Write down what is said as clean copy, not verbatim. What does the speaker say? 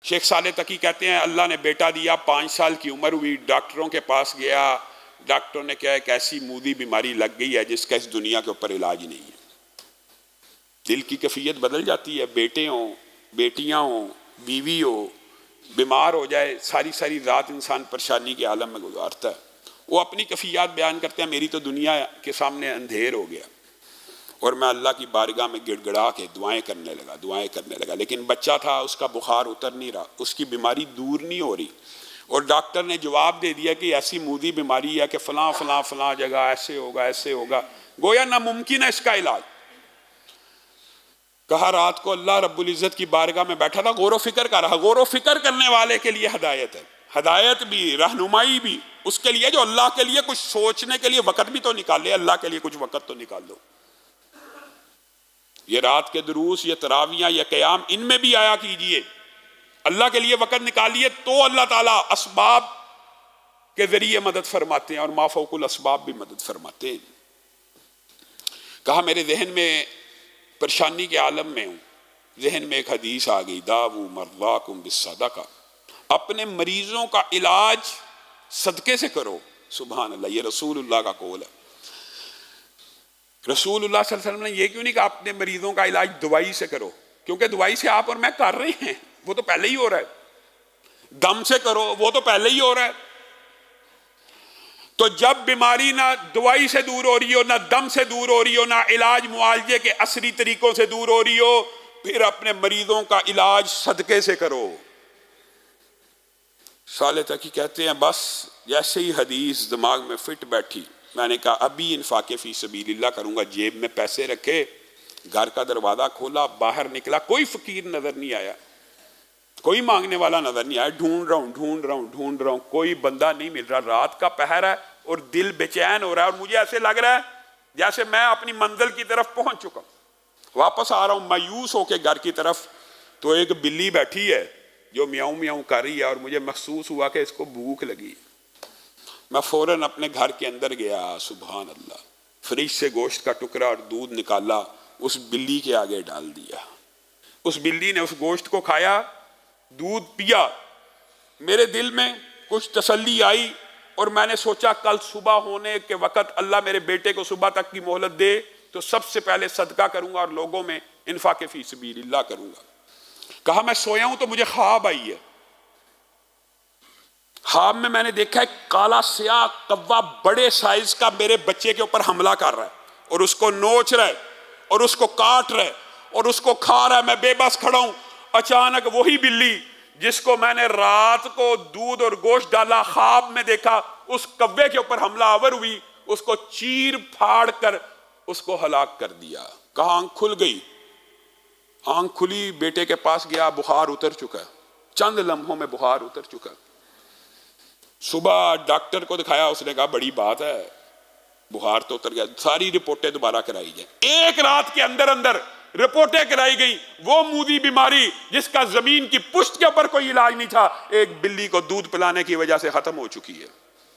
شیخ صالح تقی کہتے ہیں اللہ نے بیٹا دیا، 5 سال کی عمر ہوئی، ڈاکٹروں کے پاس گیا، ڈاکٹروں نے کہا ایک ایسی مودی بیماری لگ گئی ہے جس کا اس دنیا کے اوپر علاج نہیں ہے۔ دل کی کیفیت بدل جاتی ہے، بیٹے ہوں، بیٹیاں ہوں، بیوی ہو، بیمار ہو جائے، ساری ساری رات انسان پریشانی کے عالم میں گزارتا ہے۔ وہ اپنی کیفیات بیان کرتے ہیں، میری تو دنیا کے سامنے اندھیر ہو گیا، اور میں اللہ کی بارگاہ میں گڑ گڑا کے دعائیں کرنے لگا، لیکن بچہ تھا، اس کا بخار اتر نہیں رہا، اس کی بیماری دور نہیں ہو رہی، اور ڈاکٹر نے جواب دے دیا کہ ایسی مودی بیماری ہے کہ فلاں فلاں فلاں جگہ ایسے ہوگا، گویا ناممکن ہے اس کا علاج۔ کہا رات کو اللہ رب العزت کی بارگاہ میں بیٹھا تھا، غور و فکر کر رہا۔ غور و فکر کرنے والے کے لیے ہدایت ہے، ہدایت بھی، رہنمائی بھی اس کے لیے جو اللہ کے لیے کچھ سوچنے کے لیے وقت بھی تو نکالے، اللہ کے لیے کچھ وقت تو نکال دو۔ یہ رات کے دروس، یہ تراویاں، یہ قیام، ان میں بھی آیا کیجئے، اللہ کے لیے وقت نکالیے تو اللہ تعالیٰ اسباب کے ذریعے مدد فرماتے ہیں، اور ما فوق الاسباب بھی مدد فرماتے ہیں۔ کہا میرے ذہن میں پریشانی کے عالم میں ہوں، ذہن میں ایک حدیث آ گئی، داؤ مرضاکم بالصدقہ، اپنے مریضوں کا علاج صدقے سے کرو۔ سبحان اللہ، یہ رسول اللہ کا قول ہے۔ رسول اللہ صلی اللہ علیہ وسلم نے یہ کیوں نہیں کہا اپنے مریضوں کا علاج دوائی سے کرو؟ کیونکہ دوائی سے آپ اور میں کر رہے ہیں، وہ تو پہلے ہی ہو رہا ہے۔ دم سے کرو، وہ تو پہلے ہی ہو رہا ہے۔ تو جب بیماری نہ دوائی سے دور ہو رہی ہو، نہ دم سے دور ہو رہی ہو، نہ علاج معالجے کے عصری طریقوں سے دور ہو رہی ہو، پھر اپنے مریضوں کا علاج صدقے سے کرو۔ صالح تقی کہتے ہیں بس جیسے ہی حدیث دماغ میں فٹ بیٹھی، میں نے کہا ابھی انفاق فی سبیل اللہ کروں گا۔ جیب میں پیسے رکھے، گھر کا دروازہ کھولا، باہر نکلا، کوئی فقیر نظر نہیں آیا، کوئی مانگنے والا نظر نہیں آیا۔ ڈھونڈ رہا ہوں، کوئی بندہ نہیں مل رہا۔ رات کا پہر ہے اور دل بے چین ہو رہا ہے، اور مجھے ایسے لگ رہا ہے جیسے میں اپنی منزل کی طرف پہنچ چکا ہوں۔ واپس آ رہا ہوں مایوس ہو کے گھر کی طرف، تو ایک بلی بیٹھی ہے جو میاؤں میاؤں کر رہی ہے، اور مجھے محسوس ہوا کہ اس کو بھوک لگی۔ میں فوراً اپنے گھر کے اندر گیا، سبحان اللہ، فریج سے گوشت کا ٹکڑا اور دودھ نکالا، اس بلی کے آگے ڈال دیا۔ اس بلی نے اس گوشت کو کھایا، دودھ پیا۔ میرے دل میں کچھ تسلی آئی، اور میں نے سوچا کل صبح ہونے کے وقت اللہ میرے بیٹے کو صبح تک کی مہلت دے تو سب سے پہلے صدقہ کروں گا اور لوگوں میں انفاق فی سبیل اللہ کروں گا۔ کہا میں سویا ہوں تو مجھے خواب آئی ہے۔ خواب میں نے دیکھا ایک کالا سیاہ کوا بڑے سائز کا میرے بچے کے اوپر حملہ کر رہا ہے، اور اس کو نوچ رہا ہے، اور اس کو کاٹ رہا ہے، اور اس کو کھا رہا ہے۔ میں بے بس کھڑا ہوں۔ اچانک وہی بلی جس کو میں نے رات کو دودھ اور گوشت ڈالا خواب میں دیکھا، اس کوے کے اوپر حملہ آور ہوئی، اس کو چیر پھاڑ کر اس کو ہلاک کر دیا۔ کہا آنکھ کھل گئی۔ آنکھ کھلی، بیٹے کے پاس گیا، بخار اتر چکا، چند لمحوں میں بخار اتر چکا۔ صبح ڈاکٹر کو دکھایا، اس نے کہا بڑی بات ہے، بخار تو اتر گیا، ساری رپورٹیں دوبارہ کرائی جائیں۔ ایک رات کے اندر اندر رپورٹیں کرائی گئی، وہ مودی بیماری جس کا زمین کی پشت کے اوپر کوئی علاج نہیں تھا، ایک بلی کو دودھ پلانے کی وجہ سے ختم ہو چکی ہے۔